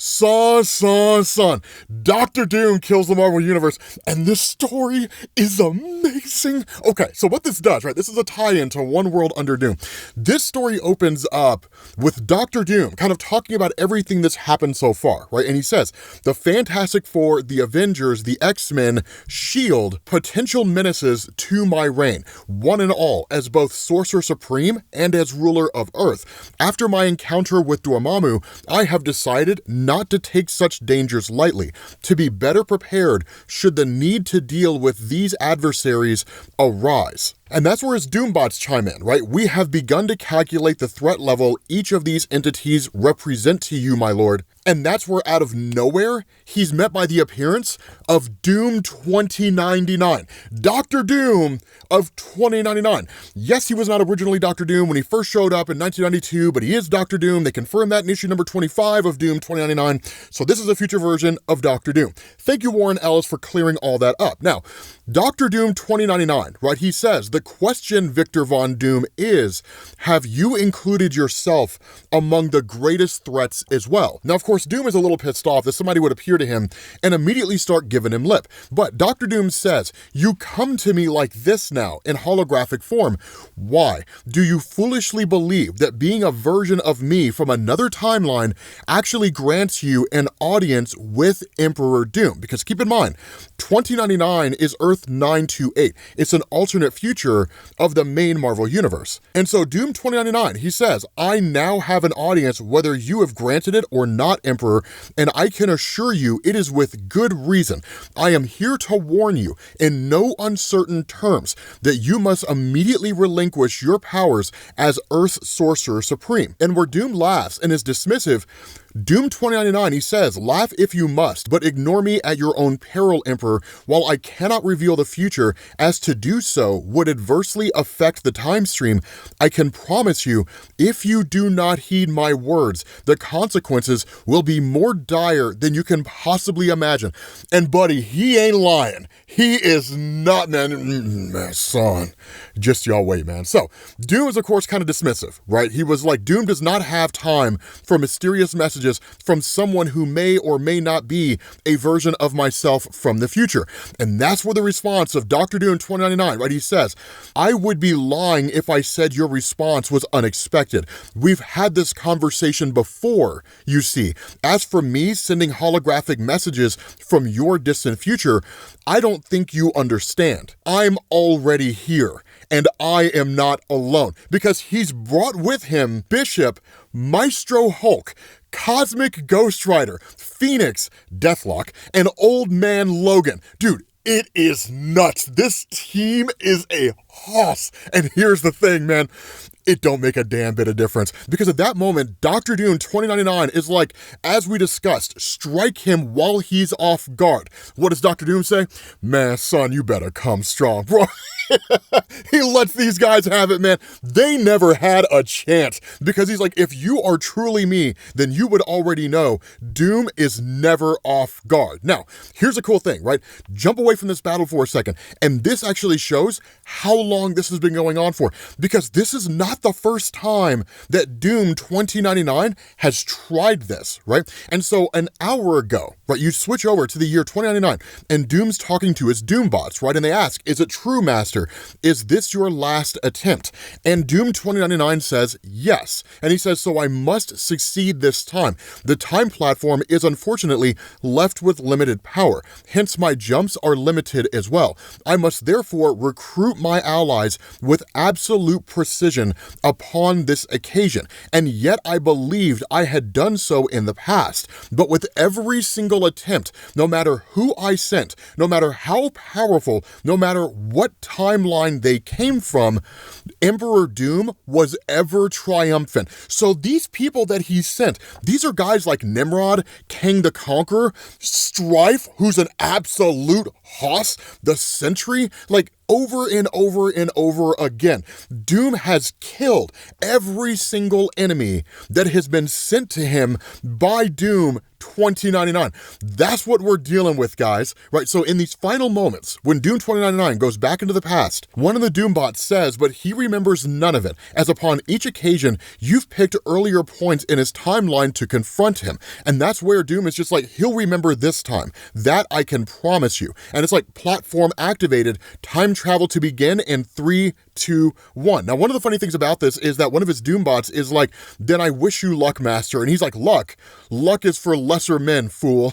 Son. Doctor Doom kills the Marvel Universe, and this story is amazing. Okay, so what this does, right, this is a tie-in to One World Under Doom. This story opens up with Doctor Doom kind of talking about everything that's happened so far, right? And he says, the Fantastic Four, the Avengers, the X-Men, S.H.I.E.L.D., potential menaces to my reign, one and all, as both Sorcerer Supreme and as ruler of Earth. After my encounter with Dormammu, I have decided not to take such dangers lightly, to be better prepared should the need to deal with these adversaries arise. And that's where his Doombots chime in, right? We have begun to calculate the threat level each of these entities represent to you, my lord. And that's where out of nowhere, he's met by the appearance of Doom 2099. Dr. Doom of 2099. Yes, he was not originally Dr. Doom when he first showed up in 1992, but he is Dr. Doom. They confirmed that in issue number 25 of Doom 2099. So this is a future version of Dr. Doom. Thank you, Warren Ellis, for clearing all that up. Now, Dr. Doom 2099, right? He says, the question, Victor Von Doom, is, have you included yourself among the greatest threats as well? Now, of course, Doom is a little pissed off that somebody would appear to him and immediately start giving him lip. But Dr. Doom says, you come to me like this now in holographic form. Why? Do you foolishly believe that being a version of me from another timeline actually grants you an audience with Emperor Doom? Because keep in mind, 2099 is Earth 928. It's an alternate future of the main Marvel universe. And so Doom 2099, he says, I now have an audience whether you have granted it or not, Emperor, and I can assure you it is with good reason. I am here to warn you in no uncertain terms that you must immediately relinquish your powers as Earth's Sorcerer Supreme. And where Doom laughs and is dismissive, Doom 2099, he says, laugh if you must, but ignore me at your own peril, Emperor. While I cannot reveal the future, as to do so would adversely affect the time stream, I can promise you, if you do not heed my words, the consequences will be more dire than you can possibly imagine. And buddy, he ain't lying. He is not, man, son. Just y'all wait, man. So, Doom is, of course, kind of dismissive, right? He was like, Doom does not have time for mysterious messages from someone who may or may not be a version of myself from the future. And that's where the response of Dr. Doom 2099, right? He says, I would be lying if I said your response was unexpected. We've had this conversation before, you see. As for me sending holographic messages from your distant future, I don't think you understand. I'm already here, and I am not alone, because he's brought with him Bishop, Maestro Hulk, Cosmic Ghost Rider, Phoenix, Deathlock, and Old Man Logan. Dude, it is nuts. This team is a hoss. And here's the thing, man. It don't make a damn bit of difference, because at that moment, Dr. Doom 2099 is like, as we discussed, strike him while he's off guard. What does Dr. Doom say? Man, son, you better come strong, bro. He lets these guys have it, man. They never had a chance, because he's like, if you are truly me, then you would already know Doom is never off guard. Now, here's a cool thing, right? Jump away from this battle for a second, and this actually shows how long this has been going on for, because this is not the first time that Doom 2099 has tried this, right? And so an hour ago, right, you switch over to the year 2099, and Doom's talking to his Doombots, right? And they ask, is it true, Master? Is this your last attempt? And Doom 2099 says, yes. And he says, so I must succeed this time. The time platform is unfortunately left with limited power. Hence my jumps are limited as well. I must therefore recruit my allies with absolute precision upon this occasion. And yet I believed I had done so in the past. But with every single attempt, no matter who I sent, no matter how powerful, no matter what timeline they came from, Emperor Doom was ever triumphant. So these people that he sent, these are guys like Nimrod, Kang the Conqueror, Strife, who's an absolute hoss, the Sentry, like over and over and over again. Doom has killed every single enemy that has been sent to him by Doom 2099. That's what we're dealing with, guys, right? So in these final moments, when Doom 2099 goes back into the past, one of the Doombots says, but he remembers none of it, as upon each occasion, you've picked earlier points in his timeline to confront him. And that's where Doom is just like, he'll remember this time. That I can promise you. And it's like platform activated, time travel to begin in 3, 2, 1. Now, one of the funny things about this is that one of his Doombots is like, then I wish you luck, Master. And he's like, luck is for lesser men, fool.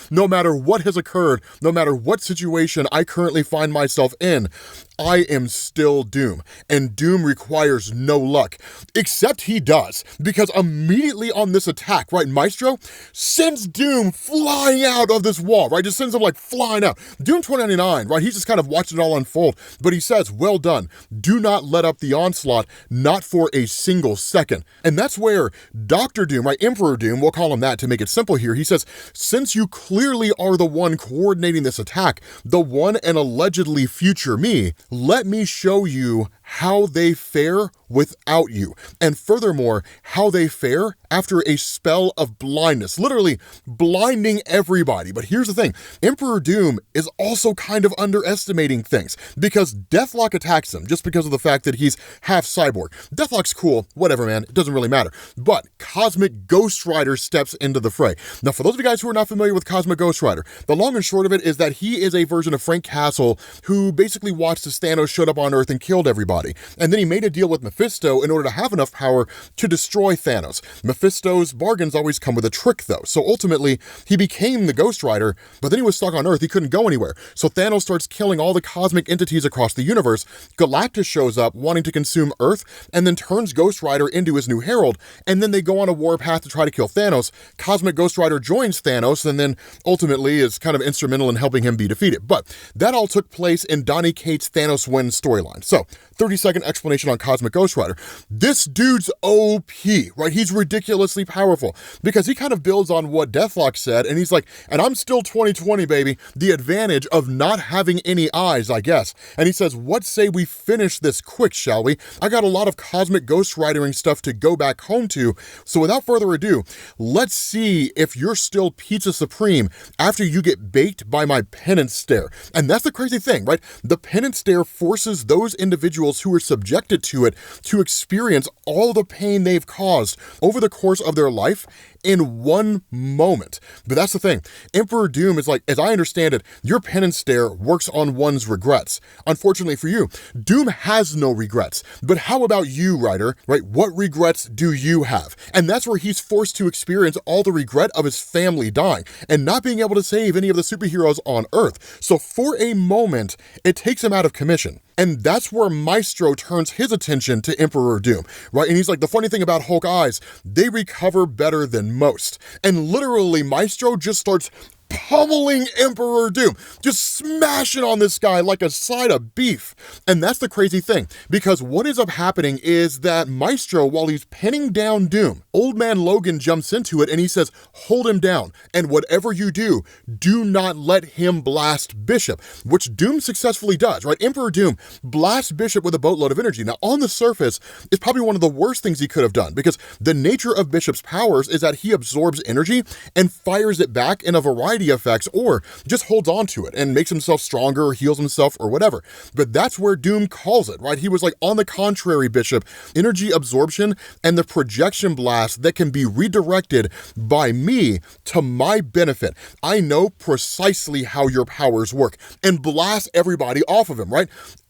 No matter what has occurred, no matter what situation I currently find myself in, I am still Doom, and Doom requires no luck, except he does, because immediately on this attack, right, Maestro sends Doom flying out of this wall, right, just sends him like flying out. Doom 2099, right, he's just kind of watched it all unfold, but he says, well done, do not let up the onslaught, not for a single second. And that's where Dr. Doom, right, Emperor Doom, we'll call him that to make it simple here, he says, since you clearly are the one coordinating this attack, the one and allegedly future me, let me show you how they fare without you. And furthermore, how they fare after a spell of blindness, literally blinding everybody. But here's the thing, Emperor Doom is also kind of underestimating things because DEATHLOK attacks him just because of the fact that he's half cyborg. DEATHLOK's cool, whatever, man, it doesn't really matter. But Cosmic Ghost Rider steps into the fray. Now, for those of you guys who are not familiar with Cosmic Ghost Rider, the long and short of it is that he is a version of Frank Castle who basically watched as Thanos showed up on Earth and killed everybody. And then he made a deal with Mephisto in order to have enough power to destroy Thanos. Mephisto's bargains always come with a trick, though. So ultimately, he became the Ghost Rider, but then he was stuck on Earth. He couldn't go anywhere. So Thanos starts killing all the cosmic entities across the universe. Galactus shows up wanting to consume Earth and then turns Ghost Rider into his new herald. And then they go on a warpath to try to kill Thanos. Cosmic Ghost Rider joins Thanos and then ultimately is kind of instrumental in helping him be defeated. But that all took place in Donny Cates' Thanos wins storyline. So 30-second explanation on Cosmic Ghost Rider. This dude's OP, right? He's ridiculously powerful because he kind of builds on what DEATHLOK said, and he's like, and I'm still 2020, baby. The advantage of not having any eyes, I guess. And he says, what say we finish this quick, shall we? I got a lot of Cosmic Ghost Ridering stuff to go back home to, so without further ado, let's see if you're still Pizza Supreme after you get baked by my penance stare. And that's the crazy thing, right? The penance stare forces those individuals who are subjected to it to experience all the pain they've caused over the course of their life in one moment. But that's the thing. Emperor Doom is like, as I understand it, your penance stare works on one's regrets. Unfortunately for you, Doom has no regrets. But how about you, Ryder, right? What regrets do you have? And that's where he's forced to experience all the regret of his family dying and not being able to save any of the superheroes on Earth. So for a moment, it takes him out of commission. And that's where Maestro turns his attention to Emperor Doom, right? And he's like, the funny thing about Hulk eyes, they recover better than most. And literally, Maestro just starts pummeling Emperor Doom, just smashing on this guy like a side of beef. And that's the crazy thing, because what ends up happening is that Maestro, while he's pinning down Doom, Old Man Logan jumps into it and he says, hold him down, and whatever you do, do not let him blast Bishop, which Doom successfully does, right? Emperor Doom blasts Bishop with a boatload of energy. Now, on the surface, it's probably one of the worst things he could have done, because the nature of Bishop's powers is that he absorbs energy and fires it back in a variety effects, or just holds on to it and makes himself stronger or heals himself or whatever. But that's where Doom calls it, right? He was like, on the contrary, Bishop, energy absorption and the projection blast that can be redirected by me to my benefit. I know precisely how your powers work, and blast everybody off of him, right?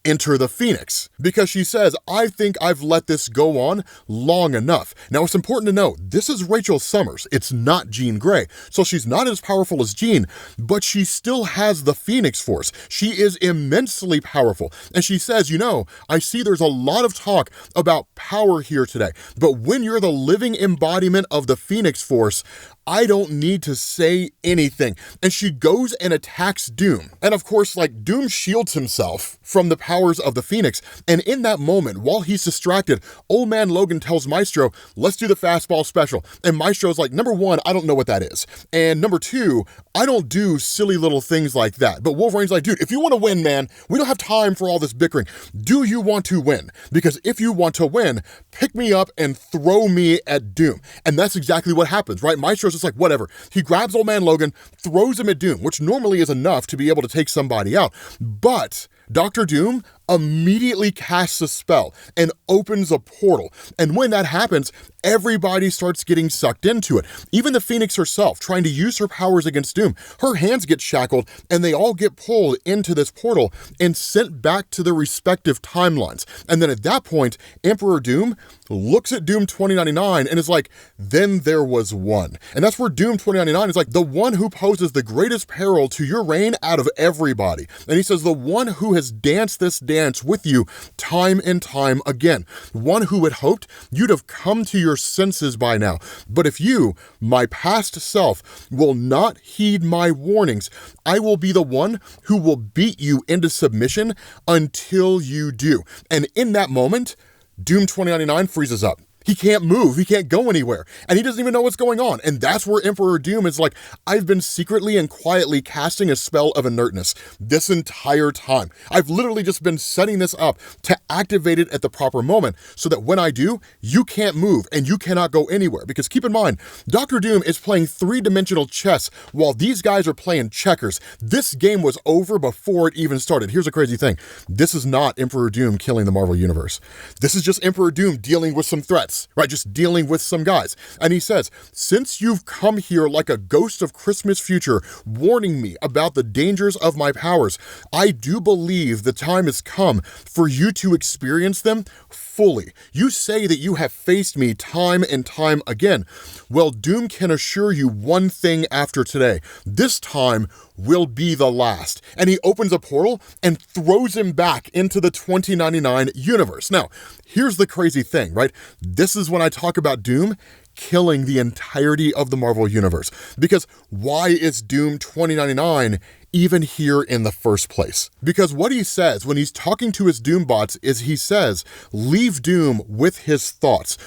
Enter the Phoenix, because she says, I think I've let this go on long enough. Now, it's important to know, this is Rachel Summers. It's not Jean Grey. So she's not as powerful as Jean, but she still has the Phoenix Force. She is immensely powerful. And she says, you know, I see there's a lot of talk about power here today, but when you're the living embodiment of the Phoenix Force, I don't need to say anything. And she goes and attacks Doom. And of course, like, Doom shields himself from the powers of the Phoenix. And in that moment, while he's distracted, Old Man Logan tells Maestro, let's do the fastball special. And Maestro's like, number one, I don't know what that is. And number two, I don't do silly little things like that. But Wolverine's like, dude, if you want to win, man, we don't have time for all this bickering. Do you want to win? Because if you want to win, pick me up and throw me at Doom. And that's exactly what happens, right? Maestro's just like, whatever. He grabs Old Man Logan, throws him at Doom, which normally is enough to be able to take somebody out. But Dr. Doom immediately casts a spell and opens a portal. And when that happens, everybody starts getting sucked into it. Even the Phoenix herself, trying to use her powers against Doom, her hands get shackled and they all get pulled into this portal and sent back to their respective timelines. And then at that point, Emperor Doom looks at Doom 2099 and is like, then there was one. And that's where Doom 2099 is like, the one who poses the greatest peril to your reign out of everybody. And he says, the one who has danced this dance with you time and time again. One who had hoped you'd have come to your senses by now. But if you, my past self, will not heed my warnings, I will be the one who will beat you into submission until you do. And in that moment, Doom 2099 freezes up. He can't move, he can't go anywhere, and he doesn't even know what's going on. And that's where Emperor Doom is like, I've been secretly and quietly casting a spell of inertness this entire time. I've literally just been setting this up to activate it at the proper moment so that when I do, you can't move and you cannot go anywhere. Because keep in mind, Dr. Doom is playing three-dimensional chess while these guys are playing checkers. This game was over before it even started. Here's a crazy thing. This is not Emperor Doom killing the Marvel Universe. This is just Emperor Doom dealing with some threats. Right, just dealing with some guys. And he says, since you've come here like a ghost of Christmas future, warning me about the dangers of my powers, I do believe the time has come for you to experience them fully. You say that you have faced me time and time again. Well, Doom can assure you one thing after today. This time will be the last. And he opens a portal and throws him back into the 2099 universe. Now, here's the crazy thing, right? This is when I talk about Doom killing the entirety of the Marvel Universe. Because why is Doom 2099 even here in the first place? Because what he says when he's talking to his Doombots is he says, leave Doom with his thoughts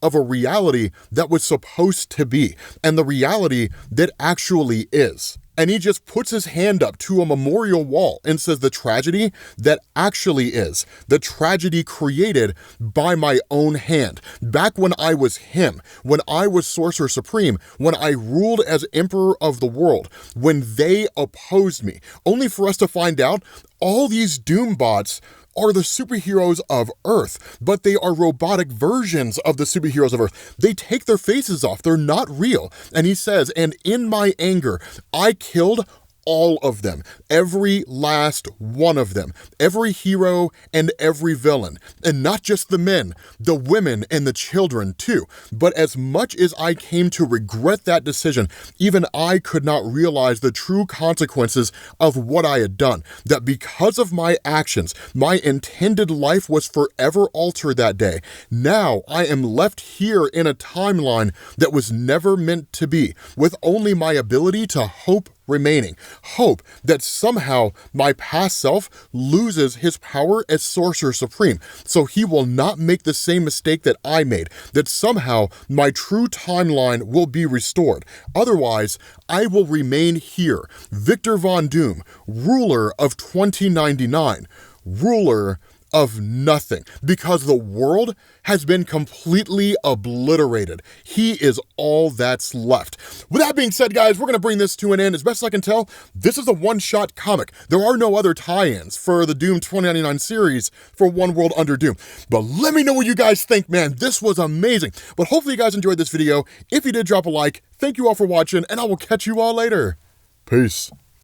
of a reality that was supposed to be, and the reality that actually is. And he just puts his hand up to a memorial wall and says the tragedy that actually is, the tragedy created by my own hand. Back when I was him, when I was Sorcerer Supreme, when I ruled as Emperor of the world, when they opposed me, only for us to find out all these Doombots are the superheroes of Earth, but they are robotic versions of the superheroes of Earth. They take their faces off. They're not real. And he says, and in my anger, I killed all of them, every last one of them, every hero and every villain, and not just the men, the women and the children too. But as much as I came to regret that decision, even I could not realize the true consequences of what I had done, that because of my actions, my intended life was forever altered that day. Now I am left here in a timeline that was never meant to be, with only my ability to hope remaining. Hope that somehow my past self loses his power as Sorcerer Supreme, so he will not make the same mistake that I made, that somehow my true timeline will be restored. Otherwise, I will remain here, Victor Von Doom, ruler of 2099, ruler of nothing, because the world has been completely obliterated. He is all that's left. With that being said, guys, we're going to bring this to an end. As best I can tell, this is a one-shot comic. There are no other tie-ins for the Doom 2099 series for One World Under Doom. But let me know what you guys think, man. This was amazing. But hopefully you guys enjoyed this video. If you did, drop a like. Thank you all for watching, and I will catch you all later. Peace.